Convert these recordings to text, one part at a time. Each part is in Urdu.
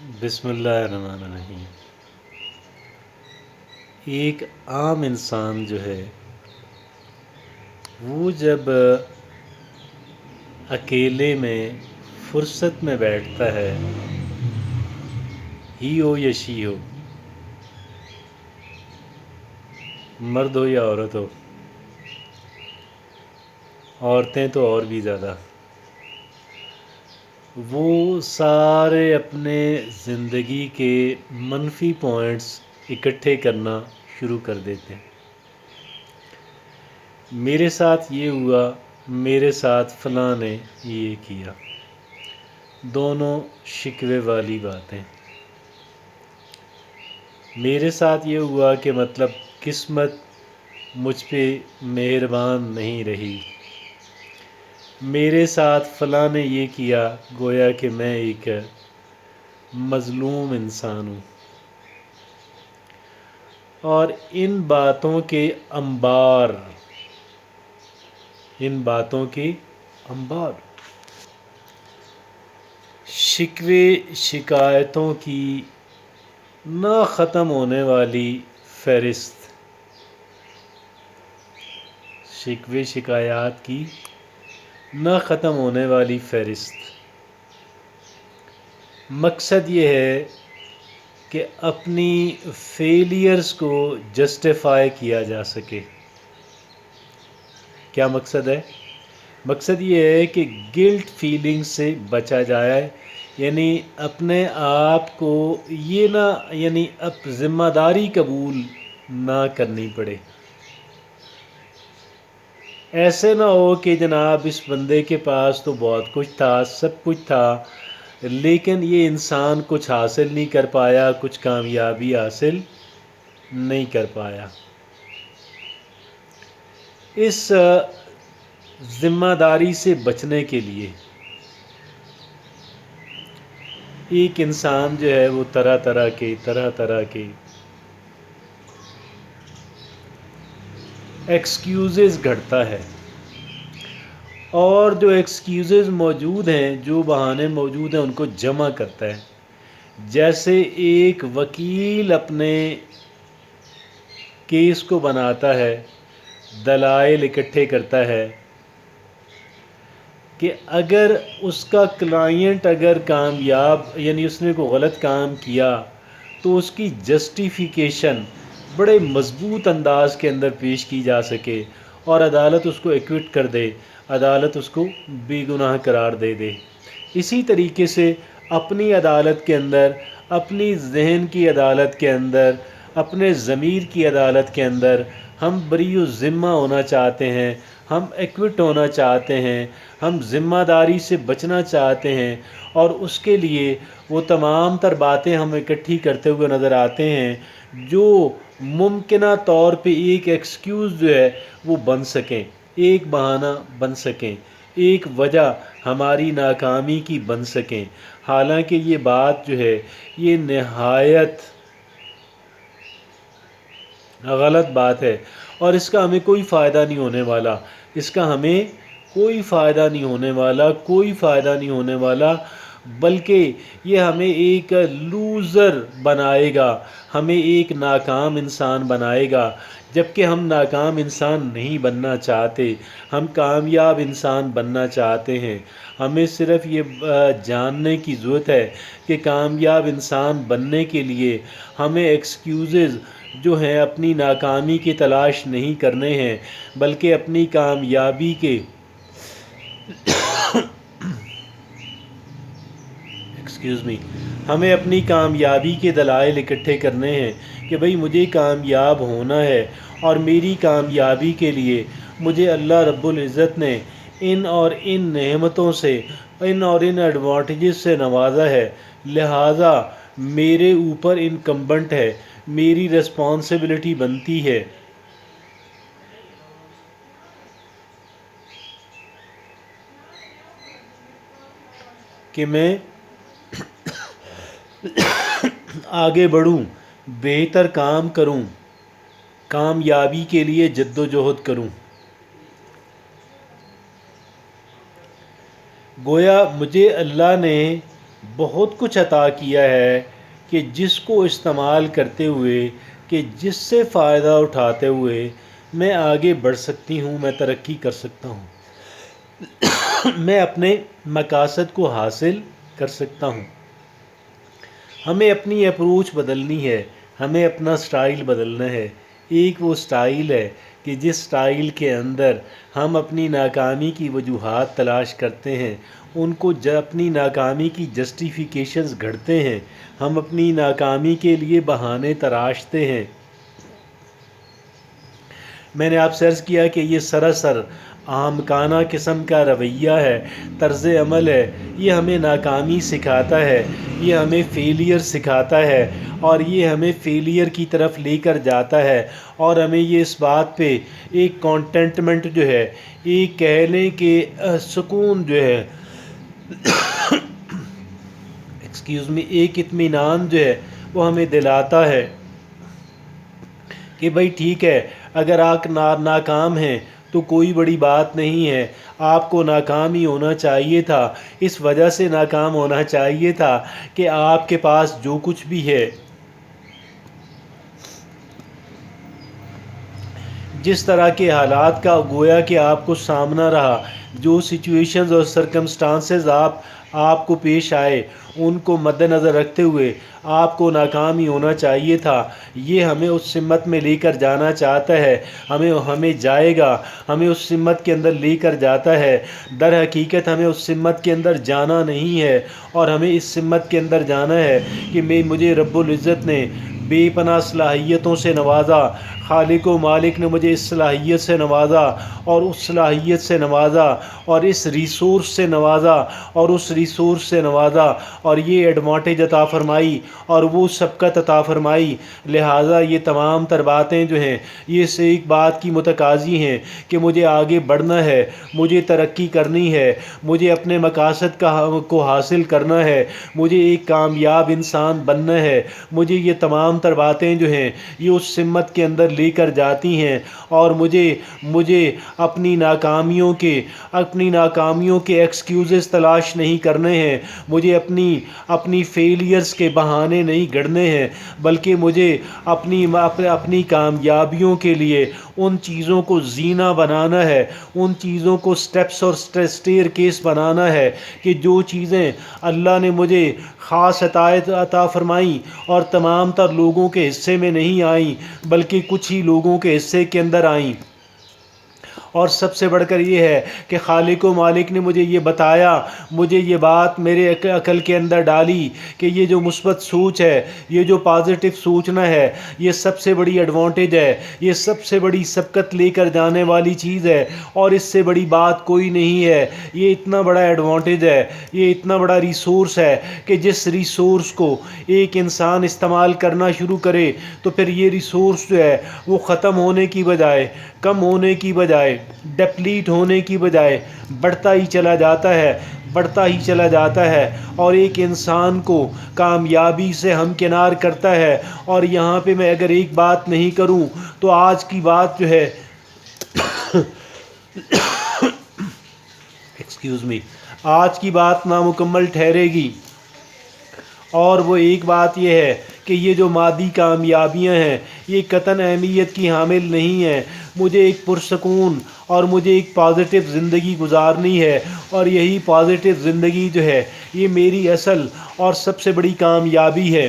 بسم اللہ الرحمن الرحیم۔ ایک عام انسان جو ہے وہ جب اکیلے میں فرصت میں بیٹھتا ہے، ہی ہو یا شی ہو، مرد ہو یا عورت ہو، عورتیں تو اور بھی زیادہ، وہ سارے اپنے زندگی کے منفی پوائنٹس اکٹھے کرنا شروع کر دیتے ہیں۔ میرے ساتھ یہ ہوا، میرے ساتھ فلاں نے یہ کیا، دونوں شکوے والی باتیں۔ میرے ساتھ یہ ہوا کہ مطلب قسمت مجھ پہ مہربان نہیں رہی، میرے ساتھ فلاں نے یہ کیا، گویا کہ میں ایک مظلوم انسان ہوں۔ اور ان باتوں کے انبار، شکوے شکایتوں کی نہ ختم ہونے والی فہرست، شکوے شکایات کی نہ ختم ہونے والی فہرست۔ مقصد یہ ہے کہ اپنی فیلیئرز کو جسٹیفائی کیا جا سکے۔ کیا مقصد ہے؟ مقصد یہ ہے کہ گلٹ فیلنگ سے بچا جائے، یعنی اپنے آپ کو یہ نہ اب ذمہ داری قبول نہ کرنی پڑے۔ ایسے نہ ہو کہ جناب اس بندے کے پاس تو بہت کچھ تھا، سب کچھ تھا، لیکن یہ انسان کچھ حاصل نہیں کر پایا، کچھ کامیابی حاصل نہیں کر پایا۔ اس ذمہ داری سے بچنے کے لیے ایک انسان جو ہے وہ طرح طرح کے ایکسکیوزز گھڑتا ہے، اور جو ایکسکیوزز موجود ہیں، جو بہانے موجود ہیں، ان کو جمع کرتا ہے۔ جیسے ایک وکیل اپنے کیس کو بناتا ہے، دلائل اکٹھے کرتا ہے کہ اگر اس کا کلائنٹ اگر کامیاب، یعنی اس نے کوئی غلط کام کیا، تو اس کی جسٹیفیکیشن بڑے مضبوط انداز کے اندر پیش کی جا سکے اور عدالت اس کو ایکوٹ کر دے، عدالت اس کو بے گناہ قرار دے دے۔ اسی طریقے سے اپنی عدالت کے اندر، اپنی ذہن کی عدالت کے اندر، اپنے ضمیر کی عدالت کے اندر ہم بری و ذمہ ہونا چاہتے ہیں، ہم ایکوٹ ہونا چاہتے ہیں، ہم ذمہ داری سے بچنا چاہتے ہیں، اور اس کے لیے وہ تمام تر باتیں ہم اکٹھی کرتے ہوئے نظر آتے ہیں جو ممکنہ طور پہ ایک ایکسکیوز جو ہے وہ بن سکیں، ایک بہانہ بن سکیں، ایک وجہ ہماری ناکامی کی بن سکیں۔ حالانکہ یہ بات جو ہے یہ نہایت غلط بات ہے، اور اس کا ہمیں کوئی فائدہ نہیں ہونے والا، اس کا ہمیں کوئی فائدہ نہیں ہونے والا، کوئی فائدہ نہیں ہونے والا، بلکہ یہ ہمیں ایک لوزر بنائے گا، ہمیں ایک ناکام انسان بنائے گا، جبکہ ہم ناکام انسان نہیں بننا چاہتے، ہم کامیاب انسان بننا چاہتے ہیں۔ ہمیں صرف یہ جاننے کی ضرورت ہے کہ کامیاب انسان بننے کے لیے ہمیں ایکسکیوزز جو ہیں اپنی ناکامی کی تلاش نہیں کرنے ہیں، بلکہ اپنی کامیابی کے ہمیں اپنی کامیابی کے دلائل اکٹھے کرنے ہیں کہ بھئی مجھے کامیاب ہونا ہے، اور میری کامیابی کے لیے مجھے اللہ رب العزت نے ان اور ان نعمتوں سے، ان اور ان ایڈوانٹیجز سے نوازا ہے، لہٰذا میرے اوپر انکمبنٹ ہے، میری ریسپانسبلٹی بنتی ہے کہ میں آگے بڑھوں، بہتر کام کروں، کامیابی کے لیے جد و جہد کروں۔ گویا مجھے اللہ نے بہت کچھ عطا کیا ہے کہ جس کو استعمال کرتے ہوئے، کہ جس سے فائدہ اٹھاتے ہوئے میں آگے بڑھ سکتی ہوں، میں ترقی کر سکتا ہوں، میں اپنے مقاصد کو حاصل کر سکتا ہوں۔ ہمیں اپنی اپروچ بدلنی ہے، ہمیں اپنا سٹائل بدلنا ہے۔ ایک وہ سٹائل ہے کہ جس سٹائل کے اندر ہم اپنی ناکامی کی وجوہات تلاش کرتے ہیں، ان کو اپنی ناکامی کی جسٹیفیکیشنز گھڑتے ہیں، ہم اپنی ناکامی کے لیے بہانے تراشتے ہیں۔ میں نے آپ سے عرض کیا کہ یہ سراسر احمقانہ قسم کا رویہ ہے، طرز عمل ہے۔ یہ ہمیں ناکامی سکھاتا ہے، یہ ہمیں فیلئر سکھاتا ہے، اور یہ ہمیں فیلئر کی طرف لے کر جاتا ہے، اور ہمیں یہ اس بات پہ ایک کانٹینٹمنٹ جو ہے، ایک کہہ لیں کہ سکون جو ہے، ایک اطمینان جو ہے وہ ہمیں دلاتا ہے کہ بھائی ٹھیک ہے، اگر آپ ناکام ہیں تو کوئی بڑی بات نہیں ہے، آپ کو ناکام ہی ہونا چاہیے تھا۔ اس وجہ سے ناکام ہونا چاہیے تھا کہ آپ کے پاس جو کچھ بھی ہے، جس طرح کے حالات کا گویا کہ آپ کو سامنا رہا، جو سچویشنز اور سرکمسٹانسز آپ کو پیش آئے، ان کو مد نظر رکھتے ہوئے آپ کو ناکام ہی ہونا چاہیے تھا۔ یہ ہمیں اس سمت میں لے کر جانا چاہتا ہے، ہمیں جائے گا، ہمیں اس سمت کے اندر لے کر جاتا ہے۔ در حقیقت ہمیں اس سمت کے اندر جانا نہیں ہے، اور ہمیں اس سمت کے اندر جانا ہے کہ مجھے رب العزت نے بے پناہ صلاحیتوں سے نوازا، خالق و مالک نے مجھے اس صلاحیت سے نوازا، اور اس صلاحیت سے نوازا، اور اس ریسورس سے نوازا، اور اس ریسورس سے نوازا، اور یہ ایڈوانٹیج عطا فرمائی، اور وہ سبقت عطا فرمائی۔ لہٰذا یہ تمام تر باتیں جو ہیں، یہ سے ایک بات کی متقاضی ہیں کہ مجھے آگے بڑھنا ہے، مجھے ترقی کرنی ہے، مجھے اپنے مقاصد کو حاصل کرنا ہے، مجھے ایک کامیاب انسان بننا ہے۔ مجھے یہ تمام تر باتیں جو ہیں یہ اس سمت کے اندر لے کر جاتی ہیں، اور مجھے اپنی ناکامیوں کے ایکسکیوزز تلاش نہیں کرنے ہیں، مجھے اپنی فیلیئرز کے بہانے نہیں گھڑنے ہیں، بلکہ مجھے اپنی کامیابیوں کے لیے ان چیزوں کو زینہ بنانا ہے، ان چیزوں کو سٹیپس اور سٹیئر کیس بنانا ہے کہ جو چیزیں اللہ نے مجھے خاص عطا فرمائیں اور تمام تر لوگوں کے حصے میں نہیں آئیں، بلکہ کچھ ہی لوگوں کے حصے کے اندر آئیں۔ اور سب سے بڑھ کر یہ ہے کہ خالق و مالک نے مجھے یہ بتایا، مجھے یہ بات میرے عقل کے اندر ڈالی کہ یہ جو مثبت سوچ ہے، یہ جو پازیٹیو سوچنا ہے، یہ سب سے بڑی ایڈوانٹیج ہے، یہ سب سے بڑی سبقت لے کر جانے والی چیز ہے، اور اس سے بڑی بات کوئی نہیں ہے۔ یہ اتنا بڑا ایڈوانٹیج ہے، یہ اتنا بڑا ریسورس ہے کہ جس ریسورس کو ایک انسان استعمال کرنا شروع کرے تو پھر یہ ریسورس جو ہے وہ ختم ہونے کی بجائے، کم ہونے کی بجائے، ڈپلیٹ ہونے کی بجائے بڑھتا ہی چلا جاتا ہے، بڑھتا ہی چلا جاتا ہے، اور ایک انسان کو کامیابی سے ہمکنار کرتا ہے۔ اور یہاں پہ میں اگر ایک بات نہیں کروں تو آج کی بات جو ہے آج کی بات نامکمل ٹھہرے گی، اور وہ ایک بات یہ ہے کہ یہ جو مادی کامیابیاں ہیں یہ قطعاً اہمیت کی حامل نہیں ہیں۔ مجھے ایک پرسکون اور مجھے ایک پازیٹیو زندگی گزارنی ہے، اور یہی پازیٹیو زندگی جو ہے یہ میری اصل اور سب سے بڑی کامیابی ہے۔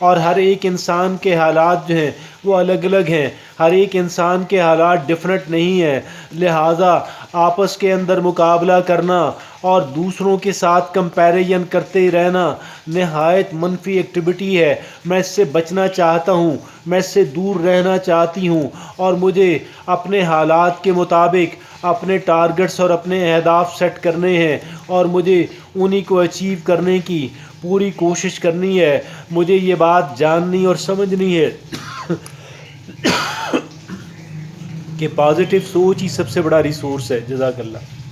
اور ہر ایک انسان کے حالات جو ہیں وہ الگ الگ ہیں، ہر ایک انسان کے حالات ڈیفرنٹ نہیں ہیں، لہٰذا آپس کے اندر مقابلہ کرنا اور دوسروں کے ساتھ کمپیریزن کرتے رہنا نہایت منفی ایکٹیویٹی ہے۔ میں اس سے بچنا چاہتا ہوں، میں اس سے دور رہنا چاہتی ہوں، اور مجھے اپنے حالات کے مطابق اپنے ٹارگٹس اور اپنے اہداف سیٹ کرنے ہیں، اور مجھے انہی کو اچیو کرنے کی پوری کوشش کرنی ہے۔ مجھے یہ بات جاننی اور سمجھنی ہے کہ پازیٹیو سوچ ہی سب سے بڑا ریسورس ہے۔ جزاک اللہ۔